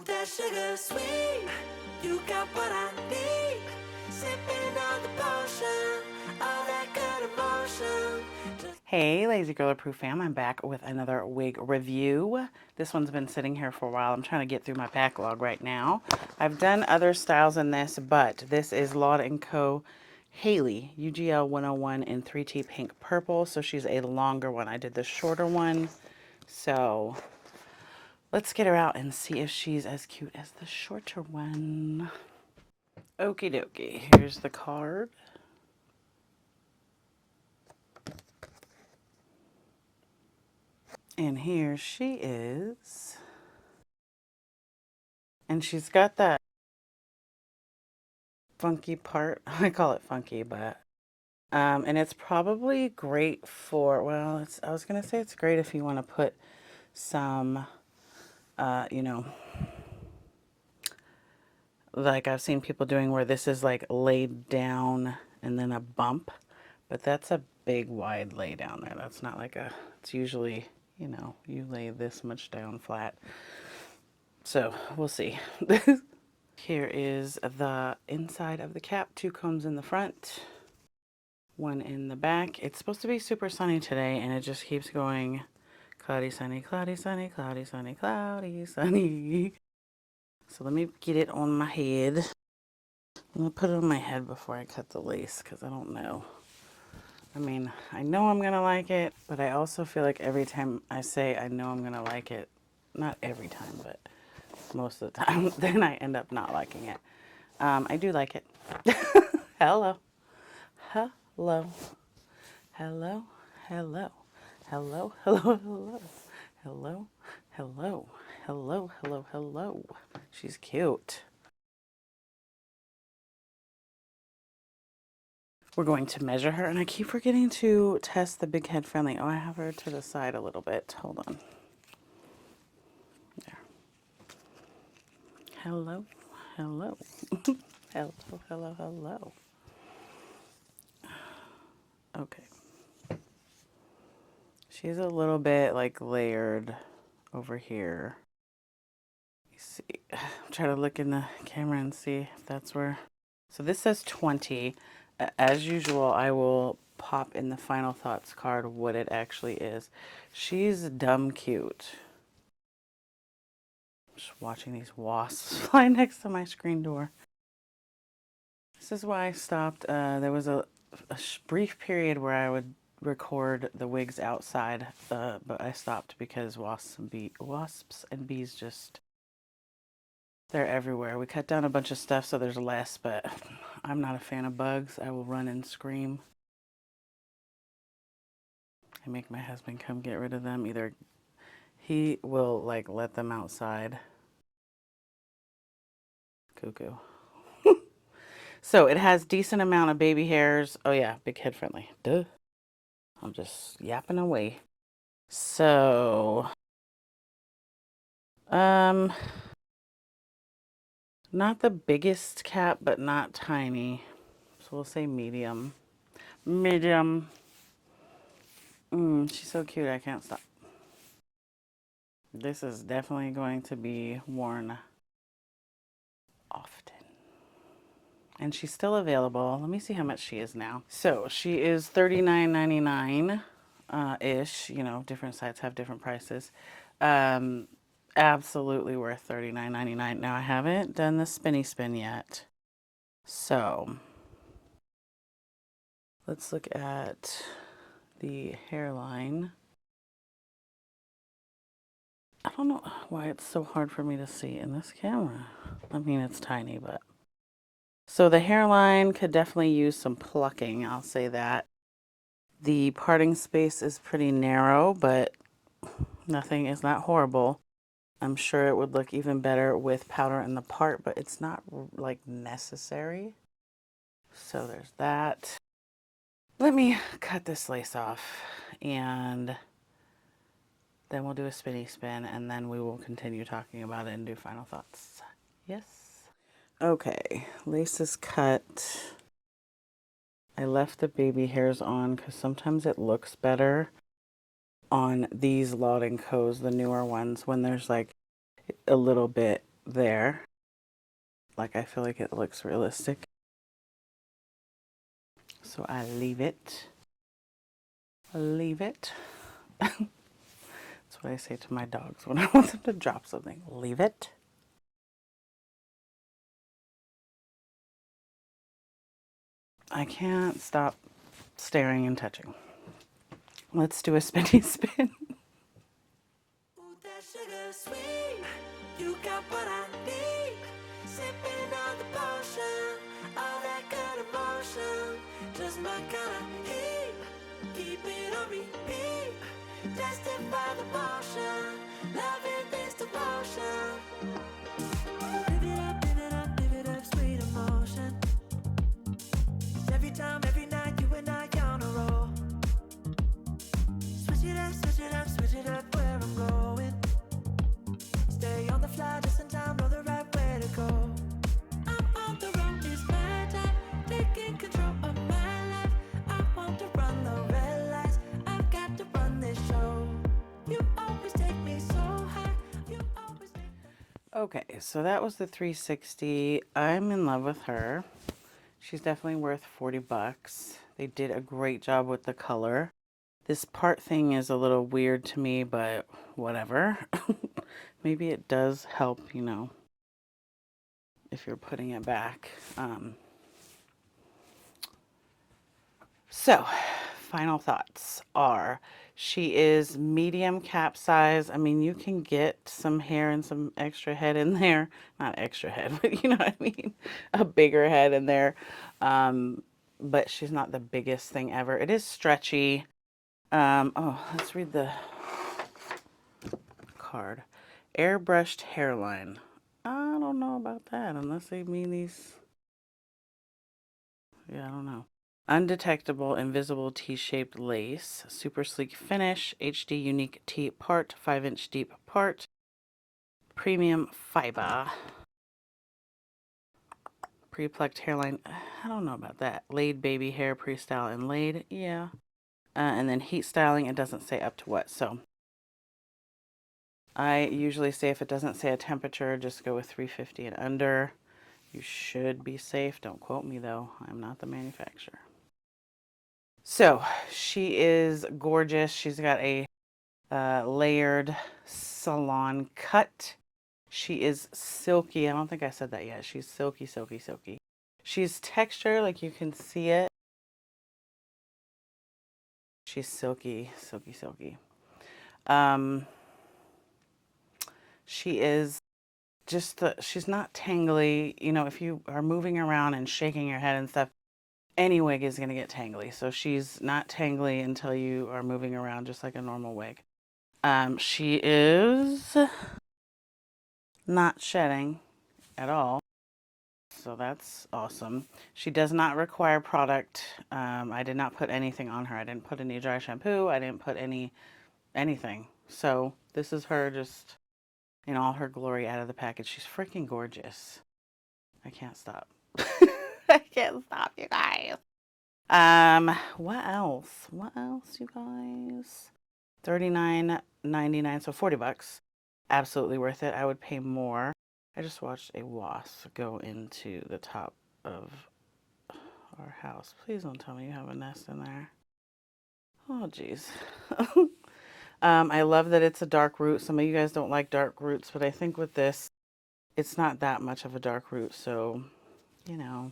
that sugar sweet. You got what I need. Sipping on the potion, all that good emotion. Hey, Lazy Girl Proof fam, I'm back with another wig review. This one's been sitting here for a while. I'm trying to get through my backlog right now. I've done other styles in this, but this is Laude and Co Hailey, UGL 101 in 3T Pink Purple. So she's a longer one. I did the shorter one. So let's get her out and see if she's as cute as the shorter one. Okie dokie, here's the card. And here she is. And she's got that funky part. I call it funky, but and it's probably great for, well, I was gonna say it's great if you want to put some you know, like I've seen people doing where this is like laid down and then a bump, but that's a big wide lay down there. That's not like a, it's usually, you know, you lay this much down flat. So we'll see. Here is the inside of the cap. 2 combs in the front, 1 in the back. It's supposed to be super sunny today, and it just keeps going cloudy, sunny, cloudy, sunny, cloudy, sunny, cloudy, sunny. So let me get it on my head. I'm gonna put it on my head before I cut the lace, because I don't know. I mean, I know I'm gonna like it, but I also feel like every time I say I know I'm gonna like it, not every time, but most of the time, then I end up not liking it. I do like it. Hello. Hello. Hello. Hello. Hello. Hello. Hello. Hello. Hello. Hello. Hello. Hello. She's cute. We're going to measure her, and I keep forgetting to test the big head friendly. Oh, I have her to the side a little bit. Hold on. There. Hello. Hello. Hello, hello, hello. Okay. She's a little bit like layered over here. Let me see. I'm trying to look in the camera and see if that's where. So this says 20. As usual, I will pop in the final thoughts card what it actually is. She's dumb cute. Just watching these wasps fly next to my screen door. This is why I stopped. There was a brief period where I would record the wigs outside, but I stopped because wasps and bees just, they're everywhere. We cut down a bunch of stuff so there's less, but I'm not a fan of bugs. I will run and scream. I make my husband come get rid of them. Either he will like let them outside. Cuckoo. So it has decent amount of baby hairs. Oh yeah, big head friendly. Duh. I'm just yapping away. So, not the biggest cap, but not tiny. So we'll say medium. Medium. She's so cute, I can't stop. This is definitely going to be worn often. And she's still available. Let me see how much she is now. So she is $39.99 ish. You know, different sites have different prices. Absolutely worth $39.99. Now I haven't done the spinny spin yet. So let's look at the hairline. I don't know why it's so hard for me to see in this camera. I mean, it's tiny, but. So the hairline could definitely use some plucking, I'll say that. The parting space is pretty narrow, but nothing is not horrible. I'm sure it would look even better with powder in the part, but it's not like necessary. So there's that. Let me cut this lace off and then we'll do a spinny spin and then we will continue talking about it and do final thoughts. Yes? Okay, lace is cut. I left the baby hairs on because sometimes it looks better on these Laude and Co's, the newer ones, when there's like a little bit there. Like, I feel like it looks realistic. So I leave it. Leave it. That's what I say to my dogs when I want them to drop something. Leave it. I can't stop staring and touching. Let's do a spinny spin. Ooh, that sugar sweet, you got what I need. Sipping on the potion, all that good emotion, just my kind of heat. Keep it on repeat, tested by the motion, loving this devotion. Live it up, sweet emotion. Every time, every night, you and I on a roll. Switch it up, switch it up, switch it up where I'm going. Stay on the fly, just in time, know the right way to go. I'm on the road, it's my time, taking control of my life. I want to run the red lights, I've got to run this show. You always take me so high, you always make me... Okay, so that was the 360. I'm in love with her. She's definitely worth 40 bucks. They did a great job with the color. This part thing is a little weird to me, but whatever. Maybe it does help, you know, if you're putting it back. So, final thoughts are, she is medium cap size. I mean, you can get some hair and some extra head in there. Not extra head, but you know what I mean? A bigger head in there. But she's not the biggest thing ever. It is stretchy. Oh, let's read the card. Airbrushed hairline. I don't know about that unless they mean these. Yeah, I don't know. Undetectable invisible T-shaped lace. Super sleek finish. HD unique T part. 5-inch deep part. Premium fiber. Pre-plucked hairline. I don't know about that. Laid baby hair pre-style and laid. Yeah. And then heat styling. It doesn't say up to what. So I usually say if it doesn't say a temperature, just go with 350 and under. You should be safe. Don't quote me though. I'm not the manufacturer. So she is gorgeous. She's got a layered salon cut. She is silky. I don't think I said that yet. She's silky, silky, silky. She's texture, like you can see it. She's silky, silky, silky. She is just she's not tangly. You know, if you are moving around and shaking your head and stuff, any wig is going to get tangly. So she's not tangly until you are moving around just like a normal wig. She is not shedding at all. So that's awesome. She does not require product. I did not put anything on her. I didn't put any dry shampoo. I didn't put anything. So this is her just in all her glory out of the package. She's freaking gorgeous. I can't stop. I can't stop, you guys. What else? What else, you guys? $39.99, so 40 bucks. Absolutely worth it. I would pay more. I just watched a wasp go into the top of our house. Please don't tell me you have a nest in there. Oh, geez. I love that it's a dark root. Some of you guys don't like dark roots, but I think with this, it's not that much of a dark root. So, you know,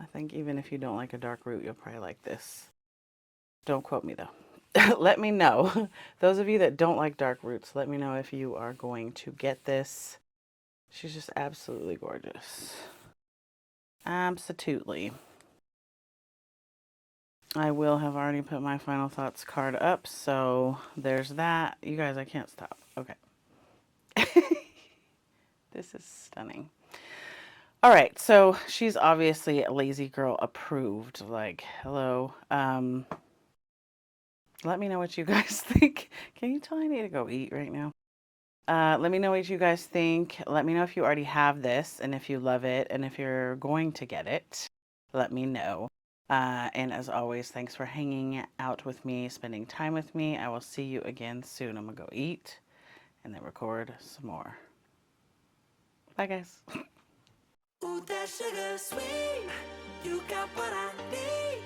I think even if you don't like a dark root, you'll probably like this. Don't quote me though. Let me know. Those of you that don't like dark roots, let me know if you are going to get this. She's just absolutely gorgeous. Absolutely. I will have already put my final thoughts card up, so there's that. You guys, I can't stop. Okay. This is stunning. All right, so she's obviously Lazy Girl approved. Like, hello. Let me know what you guys think. Can you tell I need to go eat right now? Let me know what you guys think. Let me know if you already have this and if you love it and if you're going to get it. Let me know. And as always, thanks for hanging out with me, spending time with me. I will see you again soon. I'm going to go eat and then record some more. Bye, guys. Ooh, that sugar sweet. You got what I need.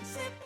Sip